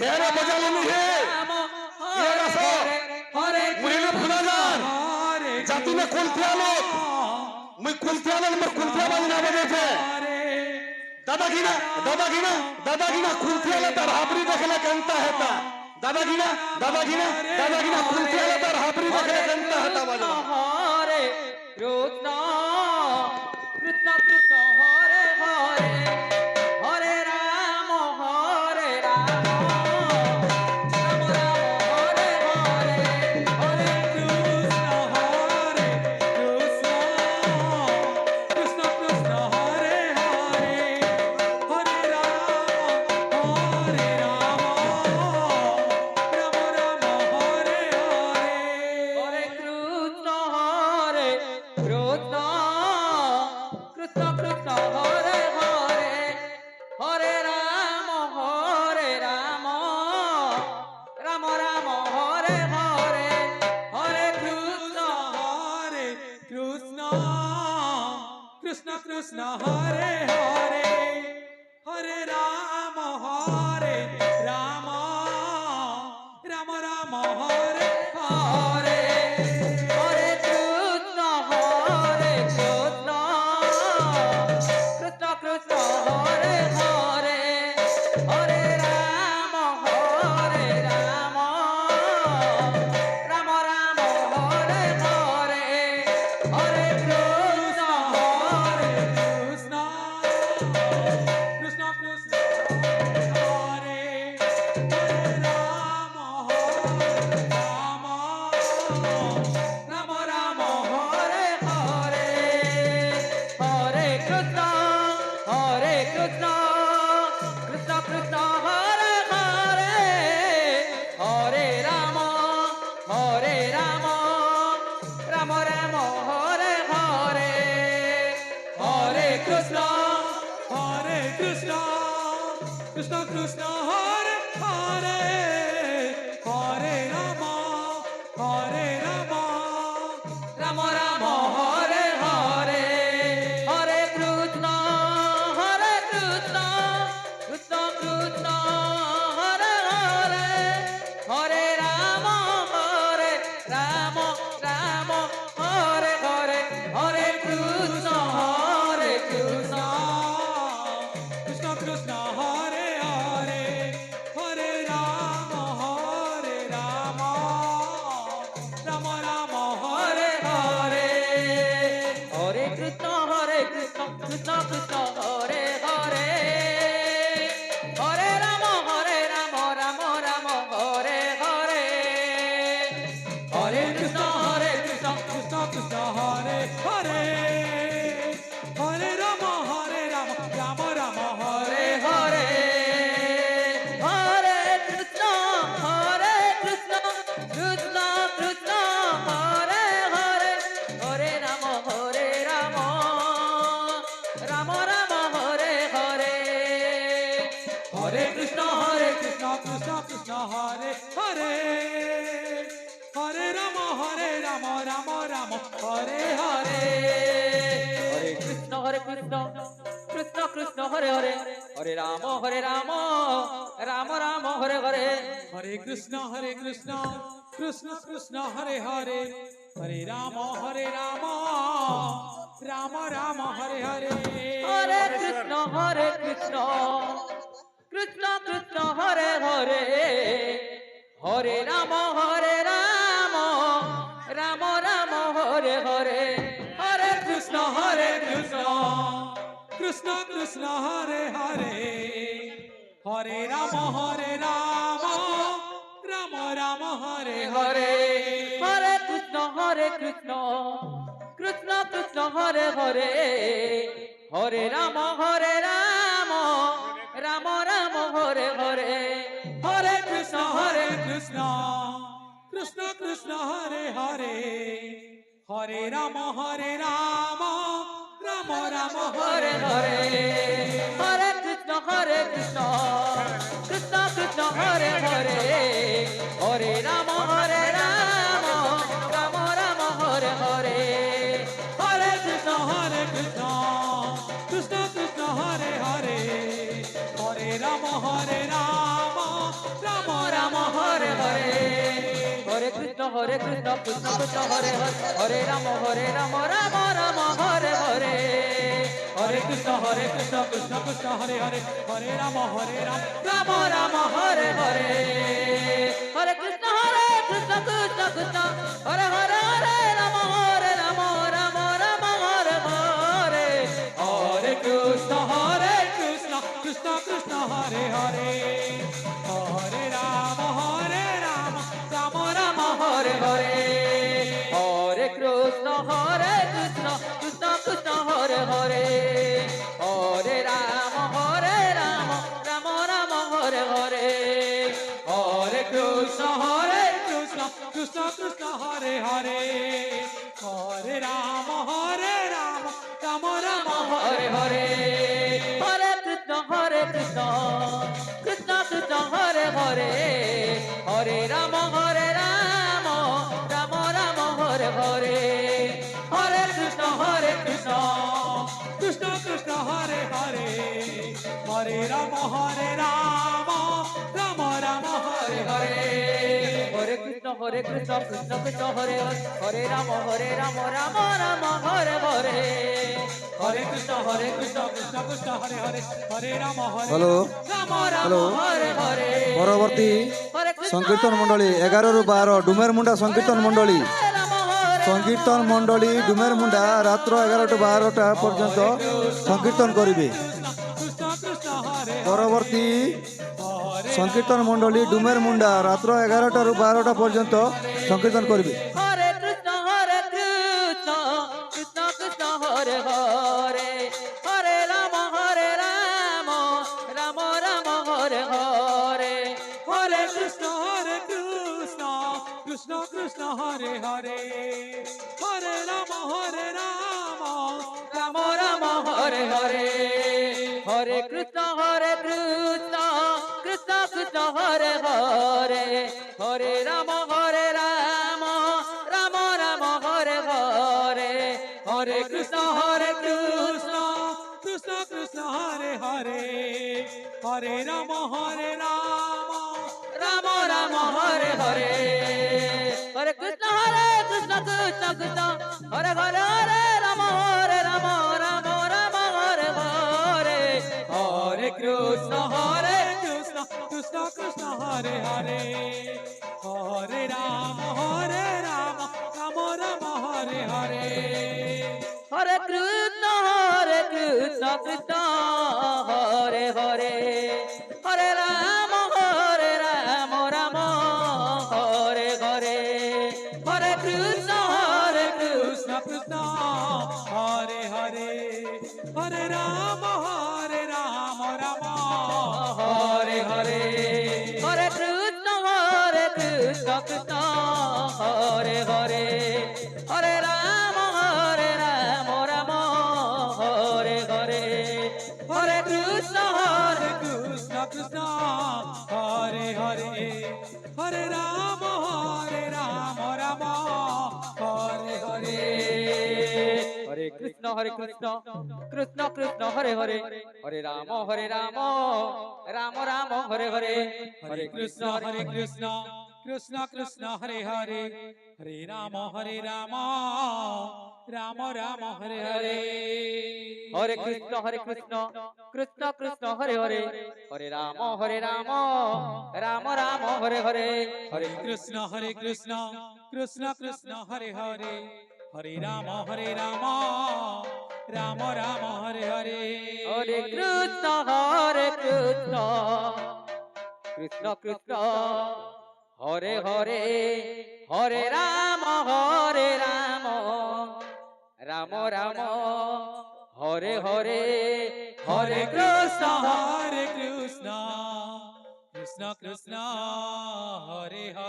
হেরে বজালে নি হে ये रसो मुझे भुला जान जाति में कुलथिया लोग मैं कुलथिया लोग मैं कुलथिया बाजी ना बजे थे दादा गिना कुलथिया ले तर हाबरी देखले कंता है ता दादा गिना कुलथिया ले तर हाबरी देखले कंता है ता बाजा हरे कृष्ण कृष्ण कृष्ण हरे हरे हरे राम हरे राम राम राम हरे हरे हरे कृष्ण कृष्ण कृष्ण हरे हरे हरे राम राम राम हरे हरे हरे कृष्ण कृष्ण कृष्ण हरे हरे हरे राम राम राम हरे हरे हरे कृष्ण कृष्ण कृष्ण हरे हरे हरे राम राम राम राम हरे हरे हरे कृष्ण कृष्ण कृष्ण हरे हरे हरे राम राम राम हरे हरे हरे कृष्ण कृष्ण कृष्ण हरे हरे राम राम राम हरे हरे हरे कृष्ण कृष्ण कृष्ण हरे हरे हरे राम राम राम हरे हरे हरे कृष्ण कृष्ण कृष्ण हरे हरे हरे राम राम राम हरे हरे हरे कृष्ण कृष्ण कृष्ण हरे हरे हरे राम राम हरे हरे हरे कृष्ण कृष्ण कृष्ण हरे हरे हरे राम राम राम हरे हरे हरे कृष्ण कृष्ण कृष्ण हरे हरे हरे राम राम हरे हरे हरे कृष्ण कृष्ण कृष्ण हरे हरे हरे राम राम हरे हरे हरे कृष्ण कृष्ण कृष्ण हरे हरे हरे राम राम हरे हरे हरे कृष्ण कृष्ण कृष्ण हरे हरे हरे राम राम हरे हरे हरे कृष्ण कृष्ण कृष्ण हरे हरे हरे राम राम हरे हरे हरे कृष्ण कृष्ण कृष्ण हरे हरे हरे राम राम हरे हरे हरे कृष्ण कृष्ण कृष्ण हरे हरे हरे राम राम हरे हरे हरे कृष्ण कृष्ण कृष्ण हरे हरे हरे राम राम हरे हरे हरे कृष्ण कृष्ण कृष्ण हरे हरे हरे राम राम हरे हरे हरे कृष्ण कृष्ण कृष्ण हरे हरे हरे राम राम हरे हरे हरे कृष्ण कृष्ण कृष्ण हरे हरे हरे राम राम हरे हरे हरे कृष्ण कृष्ण कृष्ण हरे हरे हरे राम রাম হরে হরে হরে কৃষ্ণ কৃষ্ণ কৃষ্ণ হরে হরে হরে রাম রাম রাম হরে হরে হরে কৃষ্ণ কৃষ্ণ কৃষ্ণ হরে হরে হরে রাম রাম রাম হরে হরে হরে কৃষ্ণ কৃষ্ণ কৃষ্ণ হরে হরে হরে রাম রাম রাম হরে হরে হরে কৃষ্ণ কৃষ্ণ কৃষ্ণ হরে হরে হরে রাম রাম রাম হরে হরে হরে কৃষ্ণ কৃষ্ণ কৃষ্ণ হরে হরে হরে রাম রাম রাম হরে হরে হরে কৃষ্ণ কৃষ্ণ কৃষ্ণ হরে হরে হরে রাম রাম রাম হরে হরে হরে কৃষ্ণ কৃষ্ণ কৃষ্ণ হরে হরে হরে রাম রাম রাম হরে হরে হরে কৃষ্ণ কৃষ্ণ কৃষ্ণ হরে হরে হরে রাম রাম রাম হরে হরে হরে কৃষ্ণ কৃষ্ণ কৃষ্ণ হরে হরে রাম রাম রাম হরে হরে হরে কৃষ্ণ কৃষ্ণ কৃষ্ণ হরে হরে হরে রাম হ্যালো রাম হ্যালো হরে হরে পরবর্তী সংকীর্তন মণ্ডলী 11 ରୁ 12 ডুমের মুন্ডা সংকীর্তন মণ্ডলী সংকীর্তন মণ্ডলী ডুমের মুন্ডা রাত্র 11 টু 12টা পর্যন্ত সংকীর্তন করিবে পরবর্তী সংকীর্তন মণ্ডলী ডুমের মুন্ডা রাত্র 11টা ରୁ 12টা পর্যন্ত সংকীর্তন করিবে হরে কৃষ্ণ কৃষ্ণ কৃষ্ণ হরে হরে হরে রাম রাম রাম হরে হরে হরে কৃষ্ণ কৃষ্ণ কৃষ্ণ হরে হরে হরে রাম রাম হরে হরে হরে কৃষ্ণ কৃষ্ণ কৃষ্ণ হরে হরে হরে রাম রাম রাম হরে হরে হরে কৃষ্ণ কৃষ্ণ কৃষ্ণ হরে হরে হরে রাম রাম রাম হরে হরে হরে কৃষ্ণ কৃষ্ণ কৃষ্ণ হরে হরে হরে রাম রাম হরে হরে হরে কৃষ্ণ কৃষ্ণ হরে হরে হরে রাম রাম হরে হরে হরে কৃষ্ণ কৃষ্ণ হরে হরে হরে রাম রাম হরে হরে হরে কৃষ্ণ কৃষ্ণ হরে হরে হরে রাম রাম হরে হরে হরে কৃষ্ণ কৃষ্ণ হরে হরে হরে রাম রাম হরে হরে হরে কৃষ্ণ কৃষ্ণ হরে হরে হরে রাম রাম হরে হরে হরে কৃষ্ণ কৃষ্ণ কৃষ্ণ হরে হরে হরে রাম রাম রাম হরে হরে হরে কৃষ্ণ কৃষ্ণ কৃষ্ণ হরে হরে হরে রাম রাম রাম হরে হরে হরে কৃষ্ণ কৃষ্ণ কৃষ্ণ হরে হরে হরে রাম রাম রাম হরে হরে হরে কৃষ্ণ কৃষ্ণ কৃষ্ণ হরে হরে হরে রাম রাম রাম হরে হরে হরে কৃষ্ণ কৃষ্ণ কৃষ্ণ হরে হরে হরে রাম রাম রাম হরে হরে হরে কৃষ্ণ কৃষ্ণ কৃষ্ণ হরে হরে